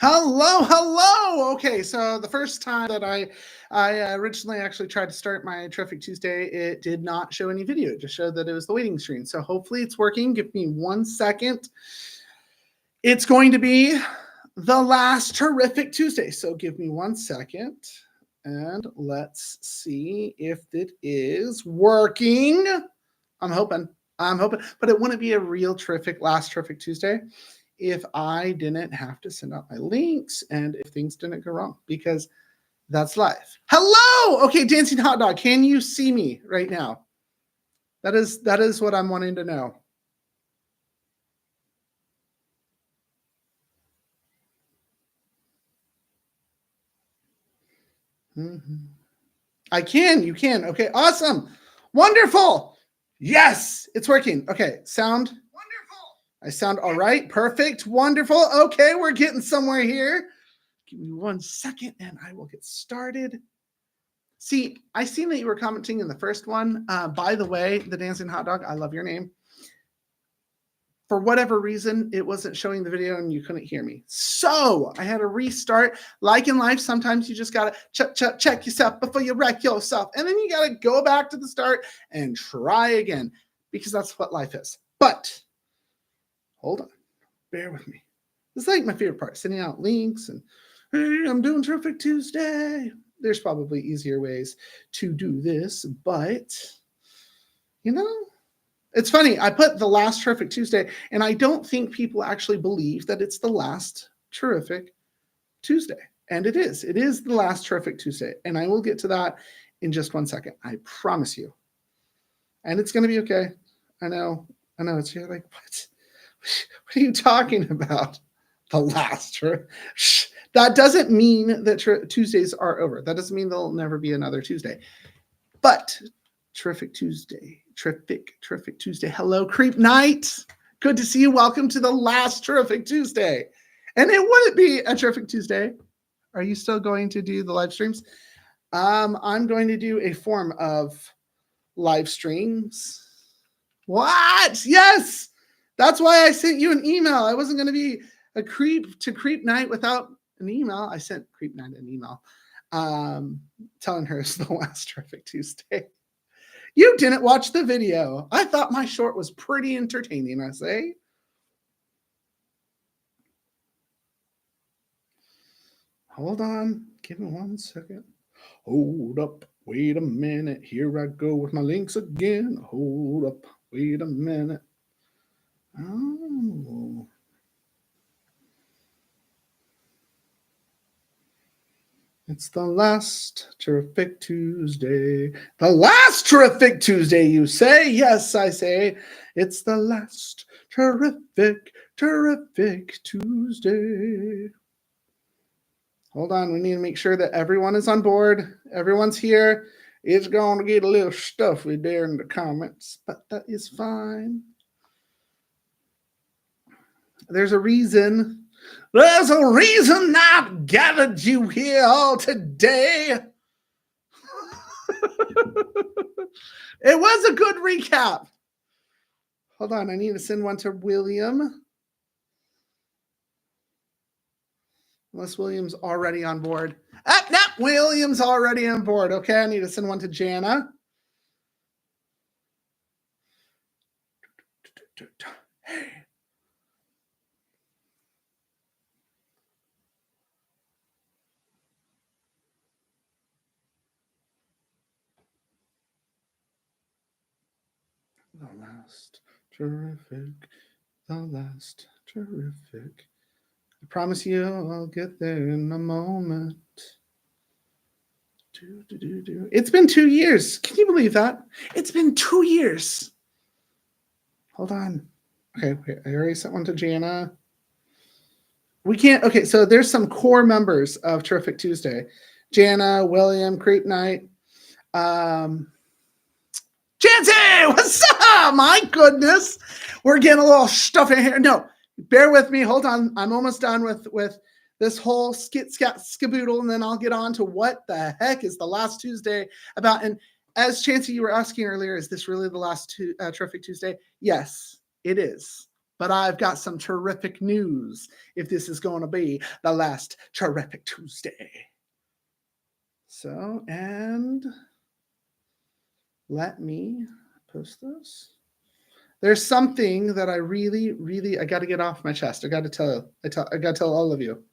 Hello. Okay, so the first time that I originally actually tried to start my Terrific Tuesday, it did not show any video. It just showed that it was the waiting screen. So hopefully it's working. Give me 1 second. It's going to be the last Terrific Tuesday. So give me 1 second and let's see if it is working. I'm hoping, but it wouldn't be a real last Terrific Tuesday if I didn't have to send out my links and if things didn't go wrong, because that's live. Hello. Okay, Dancing Hot Dog, can you see me right now? That is what I'm wanting to know. I can, you can. Okay, awesome. Wonderful. Yes, it's working. Okay, sound. Wonderful. I sound all right. Perfect. Wonderful. Okay, we're getting somewhere here. Give me 1 second and I will get started. See, I seen that you were commenting in the first one. By the way, the Dancing Hot Dog, I love your name. For whatever reason, it wasn't showing the video and you couldn't hear me. So I had to restart. Like in life, sometimes you just got to check yourself before you wreck yourself. And then you got to go back to the start and try again, because that's what life is. But hold on, bear with me. This is like my favorite part, sending out links and, hey, I'm doing Terrific Tuesday. There's probably easier ways to do this, but you know, it's funny. I put the last Terrific Tuesday, and I don't think people actually believe that it's the last Terrific Tuesday. And it is. It is the last Terrific Tuesday. And I will get to that in just 1 second. I promise you. And it's going to be okay. I know. It's you're like, what? What are you talking about? The last. That doesn't mean that Tuesdays are over. That doesn't mean there'll never be another Tuesday. But Terrific Tuesday. Terrific Tuesday. Hello, Creep Night. Good to see you. Welcome to the last Terrific Tuesday. And it wouldn't be a Terrific Tuesday. Are you still going to do the live streams? I'm going to do a form of live streams. What? Yes. That's why I sent you an email. I wasn't going to be a creep to Creep Night without an email. I sent Creep Night an email telling her it's the last Terrific Tuesday. You didn't watch the video. I thought my short was pretty entertaining, I say. Hold on. Give me 1 second. Hold up. Wait a minute. Here I go with my links again. Hold up. Wait a minute. Oh. It's the last Terrific Tuesday. The last Terrific Tuesday, you say? Yes, I say. It's the last Terrific Tuesday. Hold on. We need to make sure that everyone is on board. Everyone's here. It's going to get a little stuffy there in the comments, but that is fine. There's a reason. There's a reason I've gathered you here all today. It was a good recap. Hold on, I need to send one to William. Unless William's already on board. No, William's already on board. Okay, I need to send one to Jana. Hey. The last Terrific. I promise you I'll get there in a moment. It's been 2 years. Can you believe that? It's been 2 years. Hold on. Okay, wait, I already sent one to Jana. We can't. Okay, so there's some core members of Terrific Tuesday. Jana, William, Creep Night. Jancy, what's up? My goodness. We're getting a little stuff in here. No, bear with me. Hold on. I'm almost done with this whole skaboodle, and then I'll get on to what the heck is the last Tuesday about. And as Chancey, you were asking earlier, is this really the last Terrific Tuesday? Yes, it is. but I've got some terrific news if this is going to be the last Terrific Tuesday. So, and let me post this. There's something that I really, I got to get off my chest. I got to tell all of you.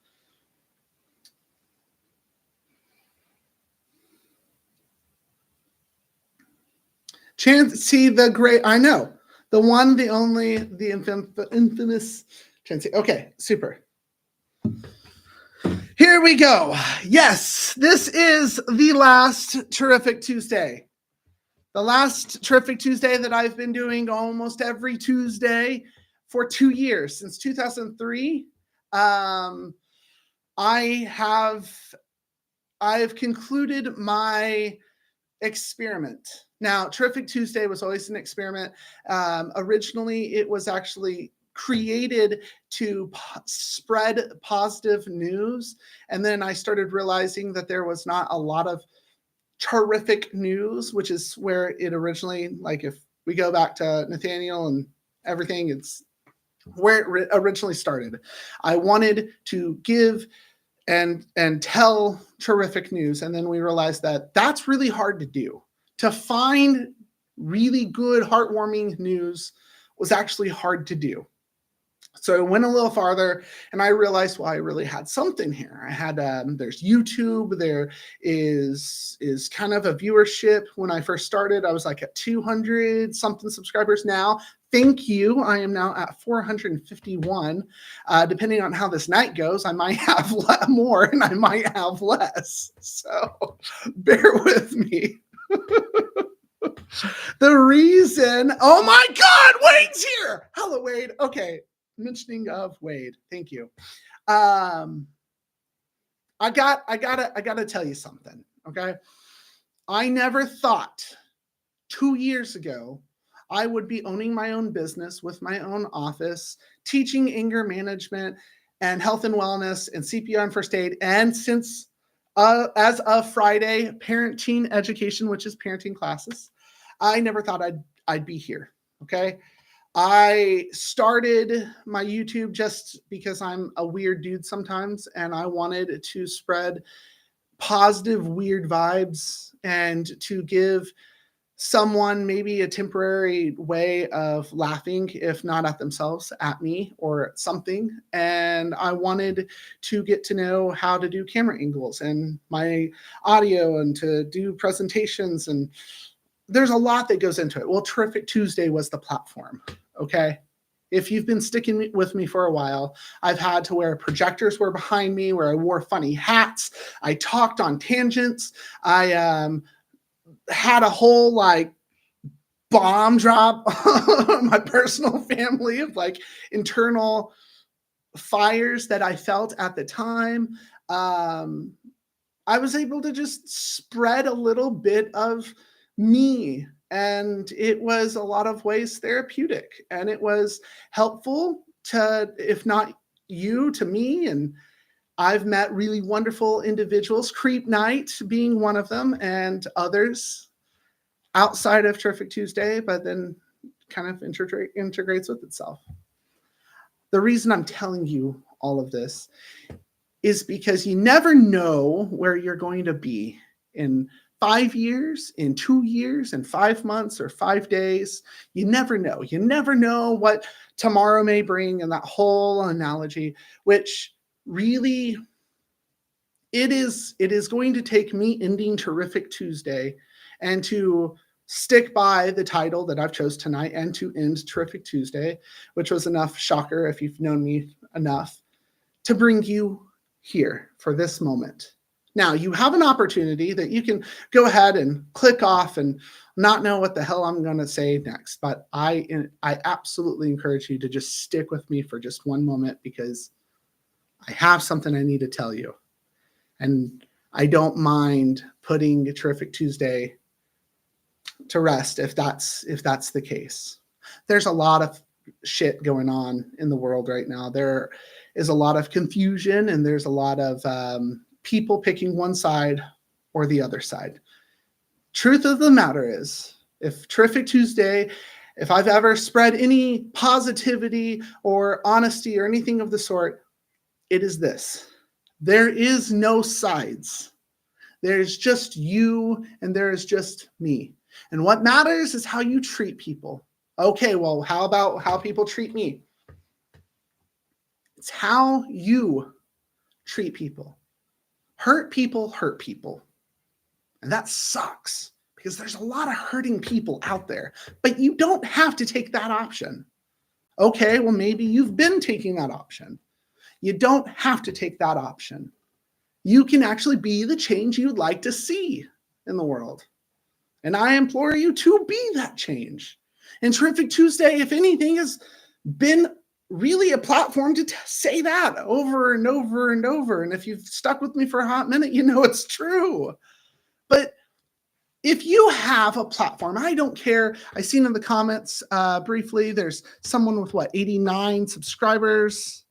Chansey the Great, I know. The one, the only, the infamous Chansey. Okay, super. Here we go. Yes, this is the last Terrific Tuesday. The last Terrific Tuesday that I've been doing almost every Tuesday for 2 years, since 2003. I've concluded my experiment. Now, Terrific Tuesday was always an experiment. Originally, it was actually created to spread positive news. And then I started realizing that there was not a lot of terrific news, which is where it originally, like if we go back to Nathaniel and everything, it's where it originally started. I wanted to give and tell terrific news. And then we realized that that's really hard to do. To find really good, heartwarming news was actually hard to do. So I went a little farther and I realized, well, I really had something here. I had, there's YouTube, there is kind of a viewership. When I first started, I was like at 200 something subscribers now. Thank you. I am now at 451. Depending on how this night goes, I might have more and I might have less. So bear with me. The reason, oh my God, Wade's here. Hello, Wade. Okay. Mentioning of Wade, thank you. I gotta tell you something. Okay, I never thought 2 years ago I would be owning my own business with my own office, teaching anger management and health and wellness and CPR and first aid, and since as of Friday, parenting education, which is parenting classes. I never thought I'd be here. Okay. I started my YouTube just because I'm a weird dude sometimes, and I wanted to spread positive, weird vibes and to give someone maybe a temporary way of laughing, if not at themselves, at me or at something. And I wanted to get to know how to do camera angles and my audio and to do presentations, and there's a lot that goes into it. Well, Terrific Tuesday was the platform, okay? If you've been sticking with me for a while, I've had to where projectors were behind me, where I wore funny hats. I talked on tangents. I had a whole like bomb drop on my personal family of like internal fires that I felt at the time. I was able to just spread a little bit of me, and it was a lot of ways therapeutic, and it was helpful to, if not you, to me. And I've met really wonderful individuals, Creep Night being one of them, and others outside of Terrific Tuesday, but then kind of integrates with itself. The reason I'm telling you all of this is because you never know where you're going to be in 5 years, in 2 years, in 5 months, or 5 days. You never know. You never know what tomorrow may bring, and that whole analogy, which really, it is going to take me ending Terrific Tuesday and to stick by the title that I've chose tonight and to end Terrific Tuesday, which was enough shocker if you've known me enough, to bring you here for this moment. Now, you have an opportunity that you can go ahead and click off and not know what the hell I'm going to say next. But I absolutely encourage you to just stick with me for just one moment, because I have something I need to tell you. And I don't mind putting a Terrific Tuesday to rest if that's the case. There's a lot of shit going on in the world right now. There is a lot of confusion, and there's a lot of people picking one side or the other side. Truth of the matter is, if Terrific Tuesday If I've ever spread any positivity or honesty or anything of the sort, it is this. There is no sides. There's just you and there is just me. And what matters is how you treat people. Okay, well, how about how people treat me? It's how you treat people. Hurt people hurt people. And that sucks because there's a lot of hurting people out there, but you don't have to take that option. Okay, well, maybe you've been taking that option. You don't have to take that option. You can actually be the change you'd like to see in the world. And I implore you to be that change. And Terrific Tuesday, if anything, has been really a platform to say that over and over and over. And if you've stuck with me for a hot minute, you know it's true. But if you have a platform, I don't care. I seen in the comments briefly, there's someone with 89 subscribers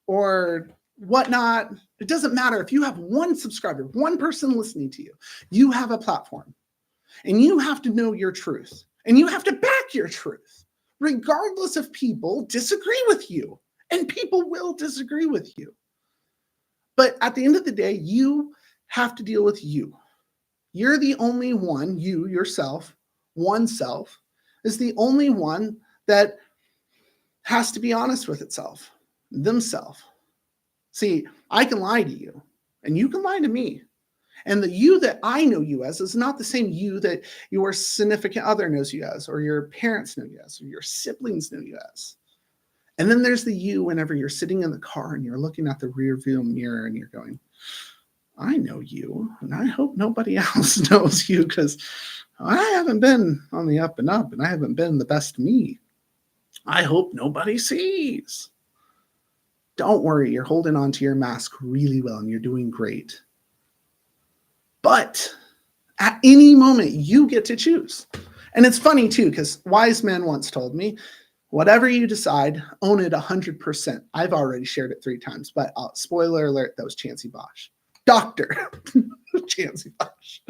or whatnot. It doesn't matter. If you have one subscriber, one person listening to you, you have a platform and you have to know your truth and you have to back your truth, regardless if people disagree with you, and people will disagree with you. But at the end of the day, you have to deal with you. You're the only one, you, yourself, oneself, is the only one that has to be honest with itself, themselves. See, I can lie to you, and you can lie to me. And the you that I know you as is not the same you that your significant other knows you as, or your parents know you as, or your siblings know you as. And then there's the you whenever you're sitting in the car and you're looking at the rear view mirror and you're going, I know you, and I hope nobody else knows you because I haven't been on the up and up, and I haven't been the best me. I hope nobody sees. Don't worry, you're holding on to your mask really well, and you're doing great. But at any moment, you get to choose. And it's funny, too, because wise men once told me, whatever you decide, own it 100%. I've already shared it 3 times, but spoiler alert, that was Chancey Bosch. Dr. Chancey Bosch.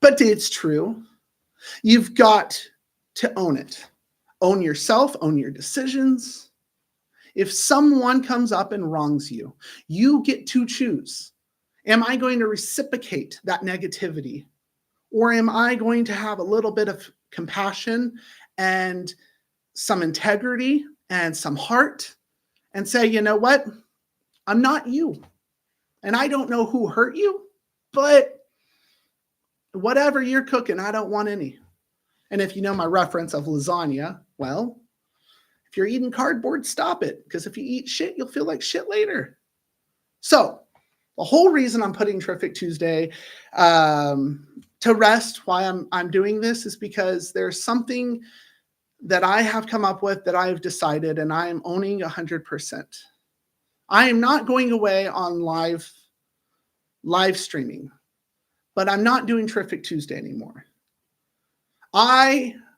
But it's true. You've got to own it. Own yourself, own your decisions. If someone comes up and wrongs you, you get to choose. Am I going to reciprocate that negativity? Or am I going to have a little bit of compassion and some integrity and some heart and say, you know what? I'm not you. And I don't know who hurt you, but whatever you're cooking, I don't want any. And if you know my reference of lasagna, well, if you're eating cardboard, stop it. Because if you eat shit, you'll feel like shit later. So the whole reason I'm putting Terrific Tuesday to rest, why I'm doing this, is because there's something that I have come up with that I've decided, and I am owning 100%. I am not going away on live streaming, but I'm not doing Terrific Tuesday anymore.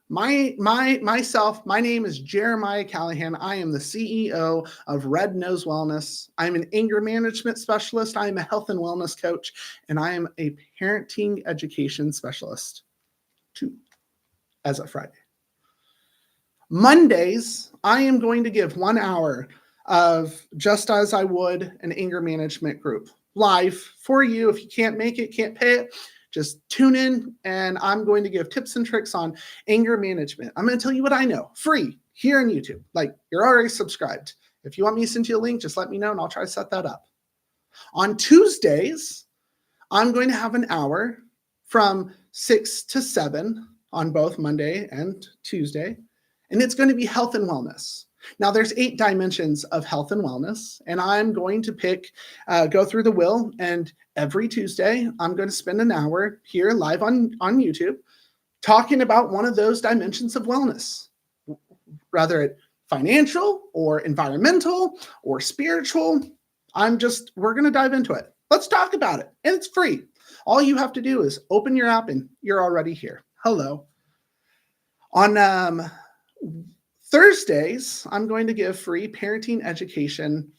Myself, my name is Jeremiah Callihan. I am the CEO of Red Nose Wellness. I'm an anger management specialist. I am a health and wellness coach, and I am a parenting education specialist too, as of Friday. Mondays, I am going to give 1 hour of just as I would an anger management group live for you. If you can't make it, can't pay it, just tune in, and I'm going to give tips and tricks on anger management. I'm going to tell you what I know, free, here on YouTube. Like, you're already subscribed. If you want me to send you a link, just let me know, and I'll try to set that up. On Tuesdays, I'm going to have an hour from 6 to 7 on both Monday and Tuesday, and it's going to be health and wellness. Now, there's 8 dimensions of health and wellness, and I'm going to go through the wheel, and every Tuesday, I'm going to spend an hour here live on YouTube talking about one of those dimensions of wellness, whether it's financial or environmental or spiritual. We're going to dive into it. Let's talk about it, and it's free. All you have to do is open your app, and you're already here. Hello. On Thursdays, I'm going to give free parenting education.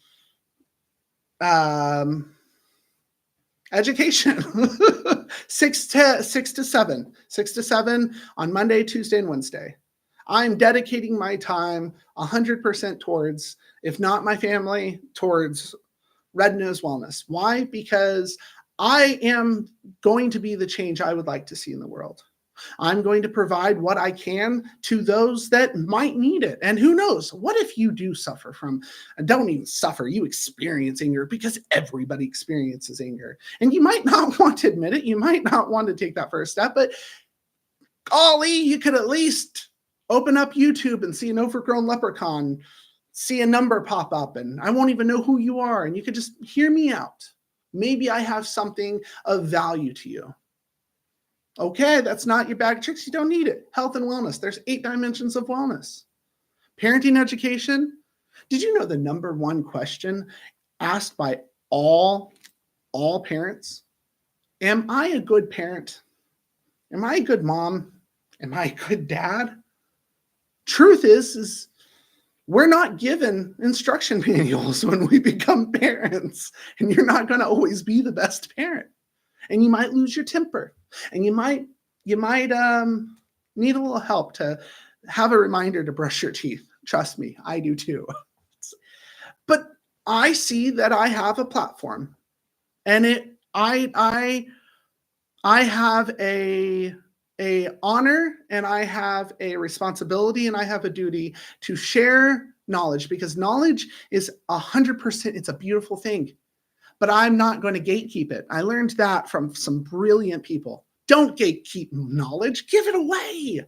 6 to 7 on Monday, Tuesday, and Wednesday. I'm dedicating my time 100% towards, if not my family, towards Red Nose Wellness. Why? Because I am going to be the change I would like to see in the world. I'm going to provide what I can to those that might need it. And who knows? What if you do suffer from, don't even suffer, you experience anger, because everybody experiences anger. And you might not want to admit it. You might not want to take that first step, but golly, you could at least open up YouTube and see an overgrown leprechaun, see a number pop up, and I won't even know who you are. And you could just hear me out. Maybe I have something of value to you. Okay, that's not your bag of tricks. You don't need it. Health and wellness. There's 8 dimensions of wellness. Parenting education. Did you know the number one question asked by all parents? Am I a good parent? Am I a good mom? Am I a good dad? Truth is we're not given instruction manuals when we become parents, and you're not going to always be the best parent. And you might lose your temper, and you might need a little help to have a reminder to brush your teeth. Trust me, I do too. But I see that I have a platform, and I have a honor, and I have a responsibility, and I have a duty to share knowledge, because knowledge is 100%. It's a beautiful thing. But I'm not going to gatekeep it. I learned that from some brilliant people. Don't gatekeep knowledge. Give it away.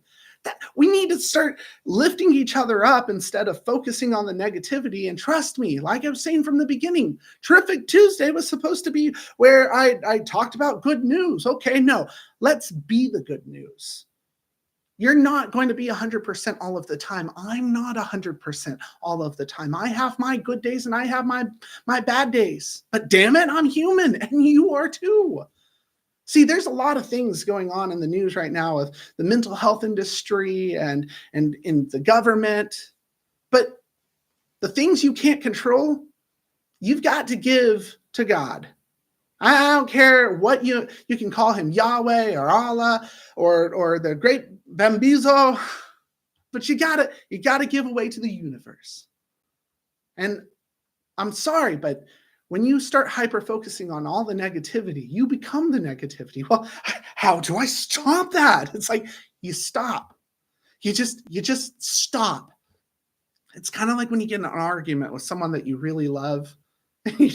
We need to start lifting each other up instead of focusing on the negativity. And trust me, like I was saying from the beginning, Terrific Tuesday was supposed to be where I talked about good news. Okay, no, let's be the good news. You're not going to be 100% all of the time. I'm not 100% all of the time. I have my good days and I have my bad days. But damn it, I'm human, and you are too. See, there's a lot of things going on in the news right now with the mental health industry and in the government. But the things you can't control, you've got to give to God. I don't care what you can call him, Yahweh or Allah or the great Bambizo, but you gotta give away to the universe. And I'm sorry, but when you start hyper focusing on all the negativity, you become the negativity. Well, how do I stop that? It's like you stop. You just stop. It's kind of like when you get in an argument with someone that you really love, and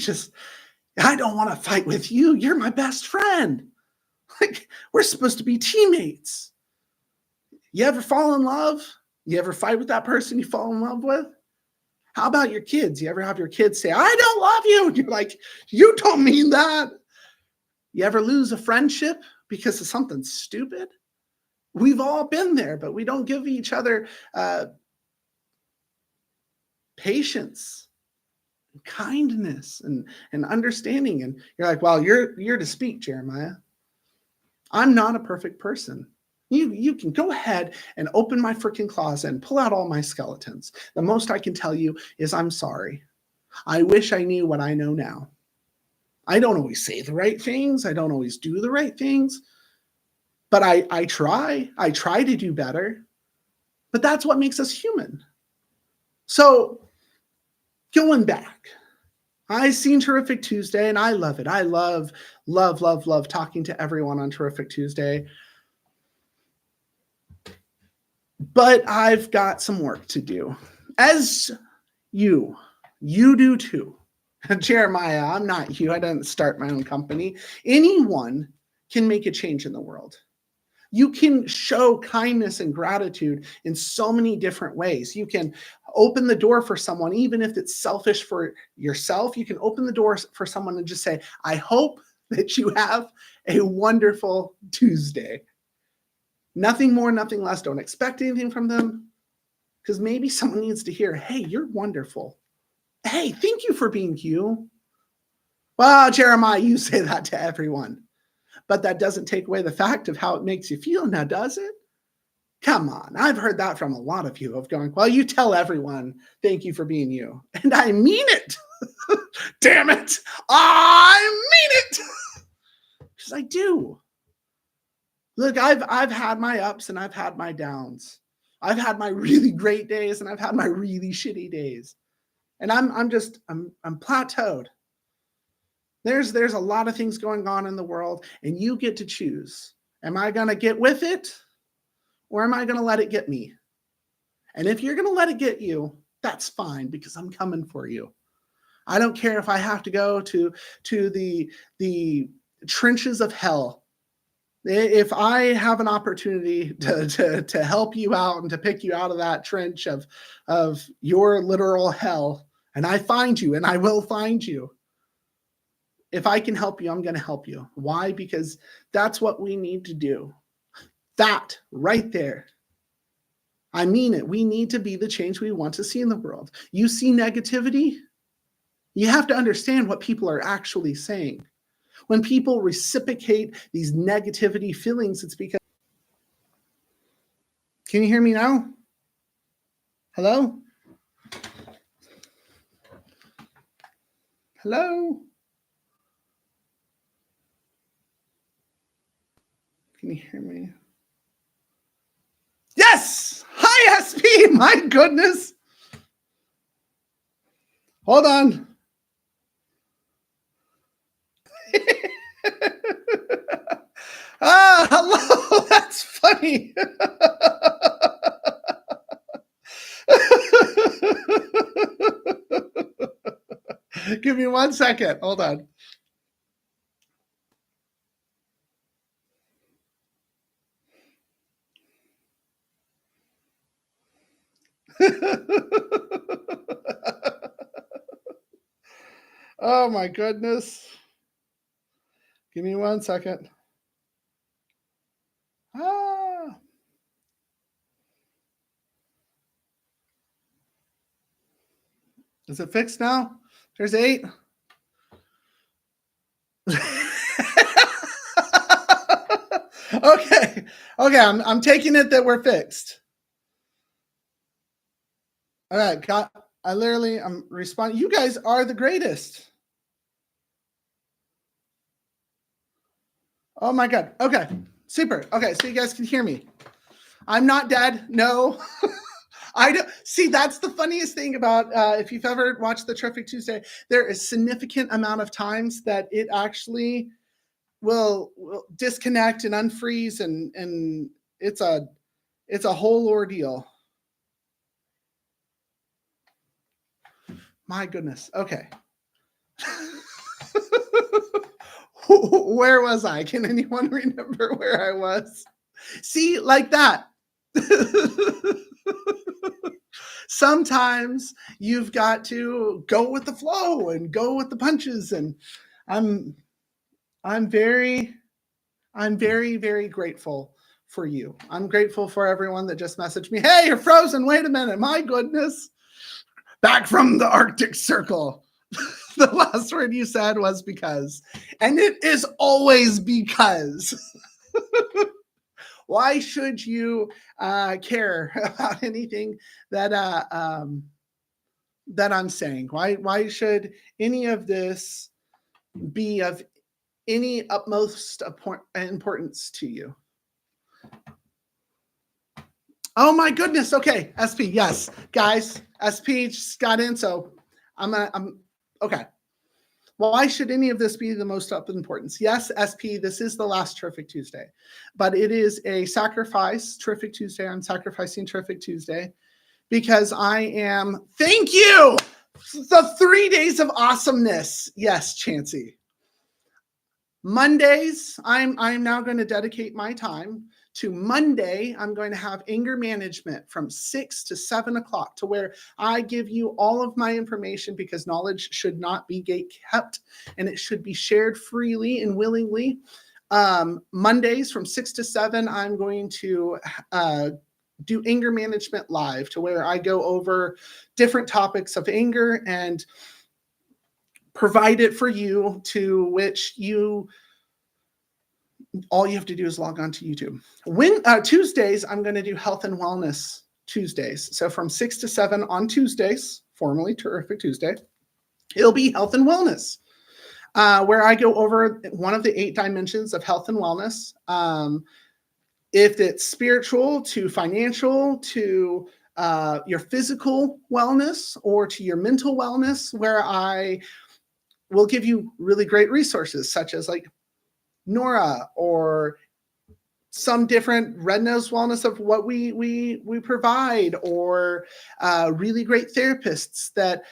I don't want to fight with you. You're my best friend. Like, we're supposed to be teammates. You ever fall in love? You ever fight with that person you fall in love with? How about your kids? You ever have your kids say, I don't love you? And you're like, you don't mean that. You ever lose a friendship because of something stupid? We've all been there, but we don't give each other patience, kindness, and understanding. And you're like, well, you're to speak, Jeremiah. I'm not a perfect person. You can go ahead and open my freaking closet and pull out all my skeletons. The most I can tell you is I'm sorry. I wish I knew what I know now. I don't always say the right things. I don't always do the right things. But I try. I try to do better. But that's what makes us human. So going back, I seen Terrific Tuesday, and I love it. I love talking to everyone on Terrific Tuesday. But I've got some work to do, as you do too. Jeremiah, I'm not you. I didn't start my own company. Anyone can make a change in the world. You can show kindness and gratitude in so many different ways. You can open the door for someone, even if it's selfish for yourself. You can open the door for someone and just say, I hope that you have a wonderful Tuesday. Nothing more, nothing less. Don't expect anything from them, because maybe someone needs to hear, hey, you're wonderful. Hey, thank you for being you. Well, Jeremiah, you say that to everyone, but that doesn't take away the fact of how it makes you feel now, does it? Come on. I've heard that from a lot of you of going, well, you tell everyone, thank you for being you. And I mean it. Damn it. I mean it. Because I do. Look, I've had my ups and I've had my downs. I've had my really great days and I've had my really shitty days. And I'm plateaued. There's a lot of things going on in the world, and you get to choose. Am I going to get with it, or am I going to let it get me? And if you're going to let it get you, that's fine, because I'm coming for you. I don't care if I have to go to the trenches of hell. If I have an opportunity to help you out and to pick you out of that trench of your literal hell, and I find you, and I will find you. If I can help you, I'm going to help you. Why? Because that's what we need to do. That right there. I mean it. We need to be the change we want to see in the world. You see negativity? You have to understand what people are actually saying. When people reciprocate these negativity feelings, it's because... Can you hear me now? Hello? Hello? Can you hear me? Yes! Hi, SP! My goodness! Hold on. Hello! That's funny. Give me 1 second. Hold on. Oh my goodness. Give me 1 second. Is it fixed now? There's 8. Okay. I'm taking it that we're fixed. All right. I'm responding. You guys are the greatest. Oh my God. Okay. Super. Okay. So you guys can hear me. I'm not dead. No. I don't see. That's the funniest thing about if you've ever watched the Terrific Tuesday, there is significant amount of times that it actually will disconnect and unfreeze, and it's a whole ordeal. My goodness. Okay. Where was I? Can anyone remember where I was? See, like that. Sometimes you've got to go with the flow and go with the punches, and I'm very, very grateful for you. I'm grateful for everyone that just messaged me. Hey, you're frozen. Wait a minute. My goodness. Back from the Arctic Circle. The last word you said was because. And it is always because. Why should you care about anything that that I'm saying? Why should any of this be of any utmost importance to you? Oh my goodness. Okay, SP. Yes, guys. SP just got in, so I'm okay. Why should any of this be the most of importance? Yes, SP, this is the last Terrific Tuesday, but it is a sacrifice Terrific Tuesday. I'm sacrificing Terrific Tuesday because I am, thank you, the 3 days of awesomeness. Yes, Chancey. Mondays, I'm now going to dedicate my time to Monday. I'm going to have anger management from 6 to 7 o'clock, to where I give you all of my information, because knowledge should not be gate kept and it should be shared freely and willingly. Mondays from 6 to 7, I'm going to do anger management live, to where I go over different topics of anger and provide it for you, to which all you have to do is log on to YouTube. Tuesdays, I'm going to do health and wellness Tuesdays. So from 6 to 7 on Tuesdays, formerly Terrific Tuesday, it'll be health and wellness, where I go over one of the 8 dimensions of health and wellness. if it's spiritual to financial to your physical wellness or to your mental wellness, where I will give you really great resources such as like Nora or some different red nose wellness of what we provide, or really great therapists that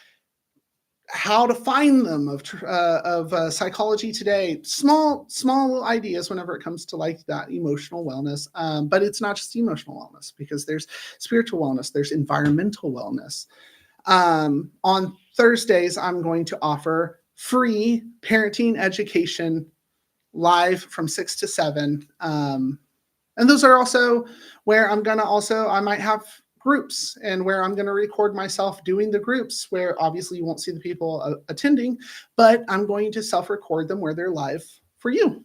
how to find them of psychology today. Small ideas whenever it comes to like that emotional wellness, but it's not just emotional wellness, because there's spiritual wellness, there's environmental wellness. On Thursdays, I'm going to offer free parenting education live from 6 to 7. And those are also where I might have groups, and where I'm going to record myself doing the groups, where obviously you won't see the people attending, but I'm going to self-record them where they're live for you.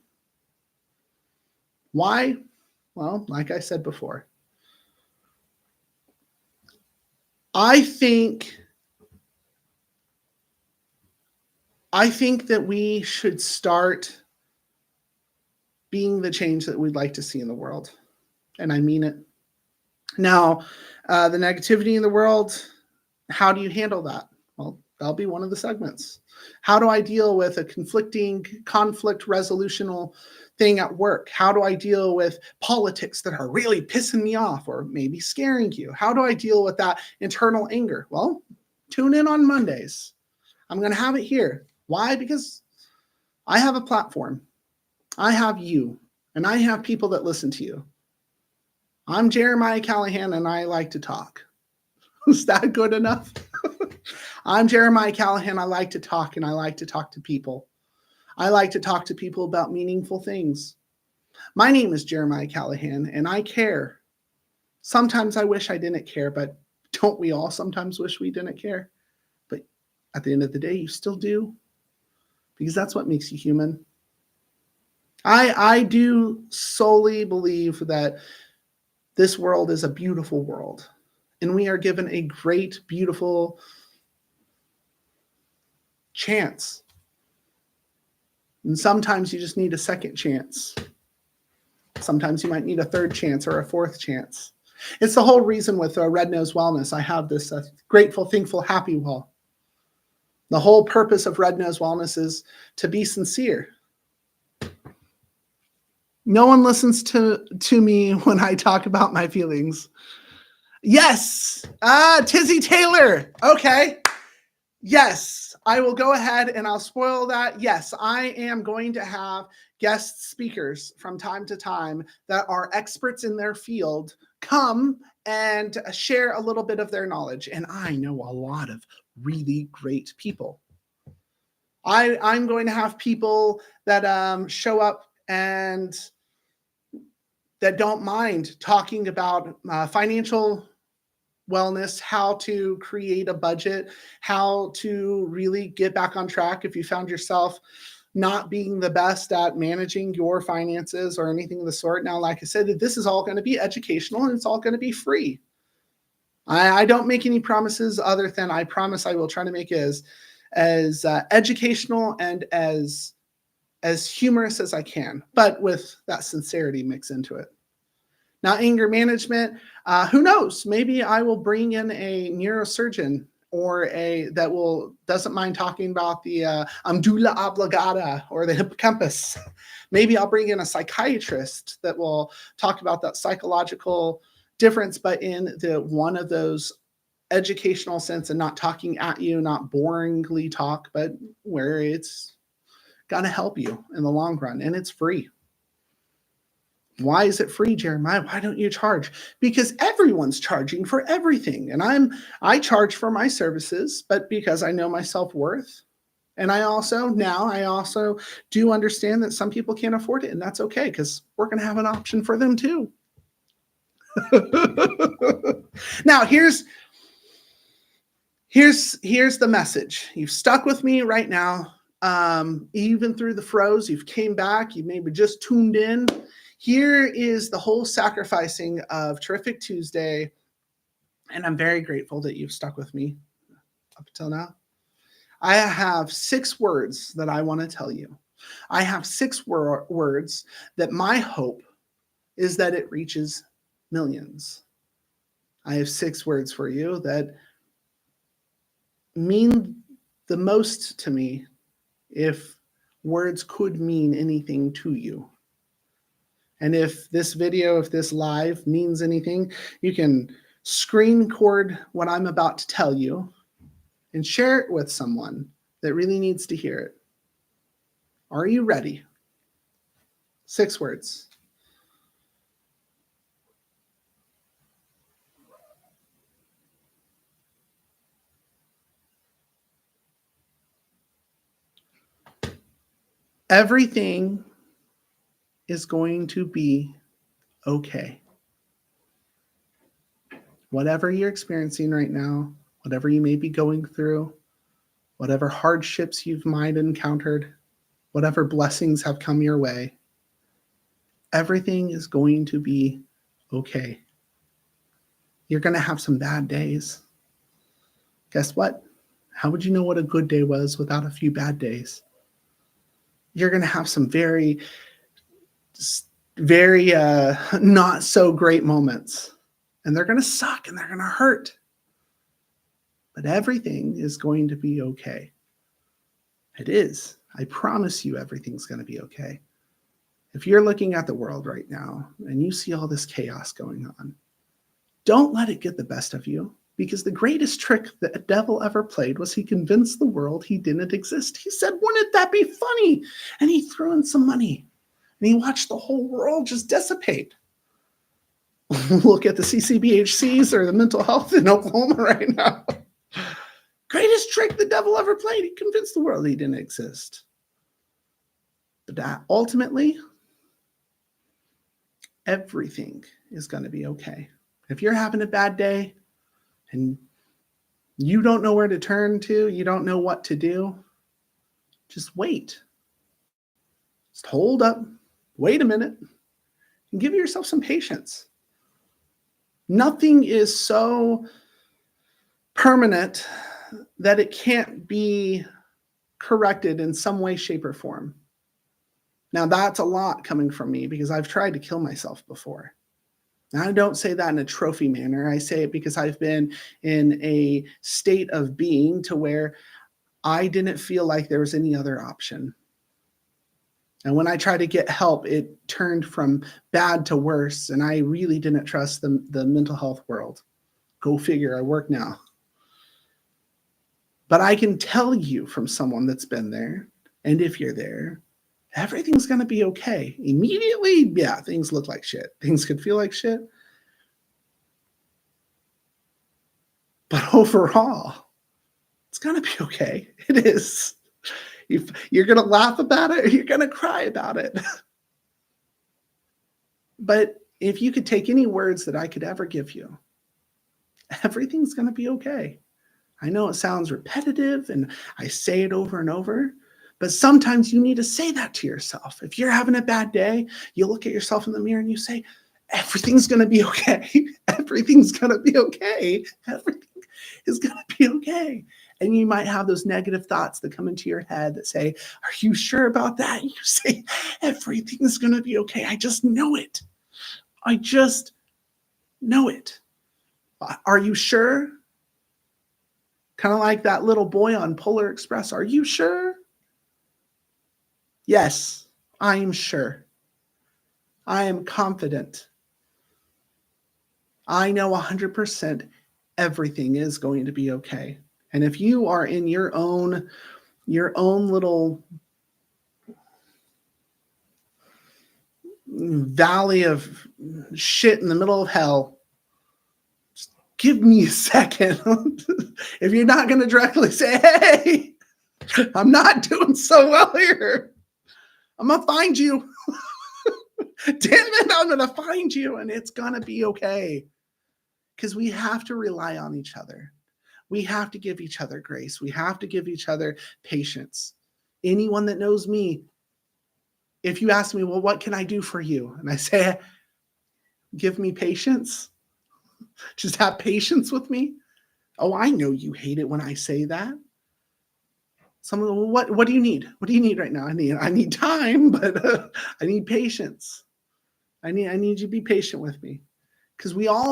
Why? Well, like I said before, I think that we should start being the change that we'd like to see in the world. And I mean it. Now, the negativity in the world, how do you handle that? Well, that'll be one of the segments. How do I deal with a conflict resolutional thing at work? How do I deal with politics that are really pissing me off or maybe scaring you? How do I deal with that internal anger? Well, tune in on Mondays. I'm going to have it here. Why? Because I have a platform. I have you, and I have people that listen to you. I'm Jeremiah Callihan, and I like to talk. Is that good enough? I'm Jeremiah Callihan. I like to talk, and I like to talk to people. I like to talk to people about meaningful things. My name is Jeremiah Callihan, and I care. Sometimes I wish I didn't care, but don't we all sometimes wish we didn't care? But at the end of the day, you still do, because that's what makes you human. I do solely believe that this world is a beautiful world, and we are given a great, beautiful chance. And sometimes you just need a second chance. Sometimes you might need a third chance or a fourth chance. It's the whole reason with Red Nose Wellness. I have this grateful, thankful, happy wall. The whole purpose of Red Nose Wellness is to be sincere. No one listens to me when I talk about my feelings. Yes. Tizzy Taylor. Okay. Yes, I will go ahead and I'll spoil that. Yes, I am going to have guest speakers from time to time that are experts in their field come and share a little bit of their knowledge. And I know a lot of really great people. I'm going to have people that show up and that don't mind talking about financial wellness, how to create a budget, how to really get back on track if you found yourself not being the best at managing your finances or anything of the sort. Now, like I said, this is all going to be educational, and it's all going to be free. I don't make any promises other than I promise I will try to make it as educational and as humorous as I can, but with that sincerity mixed into it. Now, anger management, who knows? Maybe I will bring in a neurosurgeon or doesn't mind talking about the medulla oblongata or the hippocampus. Maybe I'll bring in a psychiatrist that will talk about that psychological difference, but in one of those educational sense, and not talking at you, not boringly talk, but where it's going to help you in the long run, and it's free. Why is it free, Jeremiah? Why don't you charge? Because everyone's charging for everything. And I charge for my services, but because I know my self-worth. And I also do understand that some people can't afford it, and that's okay, because we're going to have an option for them too. Now, here's the message. You've stuck with me right now. Even through the froze, you've came back, you maybe just tuned in. Here is the whole sacrificing of Terrific Tuesday, and I'm very grateful that you've stuck with me up until now. I have 6 words that I want to tell you. I have 6 words that my hope is that it reaches millions. I have 6 words for you that mean the most to me if words could mean anything to you. And if this video, if this live means anything, you can screen record what I'm about to tell you and share it with someone that really needs to hear it. Are you ready? 6 words. Everything is going to be okay. Whatever you're experiencing right now, whatever you may be going through, whatever hardships you've might encountered, whatever blessings have come your way, everything is going to be okay. You're going to have some bad days. Guess what? How would you know what a good day was without a few bad days? You're going to have some very not so great moments, and they're going to suck and they're going to hurt. But everything is going to be okay. It is. I promise you everything's going to be okay. If you're looking at the world right now and you see all this chaos going on, don't let it get the best of you, because the greatest trick that a devil ever played was he convinced the world he didn't exist. He said, wouldn't that be funny? And he threw in some money and he watched the whole world just dissipate. Look at the CCBHCs or the mental health in Oklahoma right now. Greatest trick the devil ever played. He convinced the world he didn't exist. But that ultimately, everything is going to be okay. If you're having a bad day and you don't know where to turn to, you don't know what to do, just wait. Just hold up, wait a minute, and give yourself some patience. Nothing is so permanent that it can't be corrected in some way, shape, or form. Now, that's a lot coming from me because I've tried to kill myself before. Now, I don't say that in a trophy manner. I say it because I've been in a state of being to where I didn't feel like there was any other option. And when I tried to get help, it turned from bad to worse, and I really didn't trust the mental health world. Go figure, I work now. But I can tell you from someone that's been there, and if you're there, everything's going to be okay. Immediately, yeah, things look like shit. Things could feel like shit. But overall, it's going to be okay. It is. You're going to laugh about it or you're going to cry about it. But if you could take any words that I could ever give you, everything's going to be okay. I know it sounds repetitive and I say it over and over, but sometimes you need to say that to yourself. If you're having a bad day, you look at yourself in the mirror and you say, everything's going to be okay. Everything's going to be okay. Everything is going to be okay. And you might have those negative thoughts that come into your head that say, are you sure about that? And you say, everything's going to be okay. I just know it. I just know it. Are you sure? Kind of like that little boy on Polar Express. Are you sure? Yes, I'm sure. I am confident. I know 100% everything is going to be okay. And if you are in your own little valley of shit in the middle of hell, just give me a second. If you're not going to directly say, hey, I'm not doing so well here, I'm going to find you. Damn it, I'm going to find you and it's going to be okay. Because we have to rely on each other. We have to give each other grace. We have to give each other patience. Anyone that knows me, if you ask me, well, what can I do for you? And I say, give me patience. Just have patience with me. Oh, I know you hate it when I say that. Someone, well, what do you need? What do you need right now? I need time, but I need patience. I need you to be patient with me because we all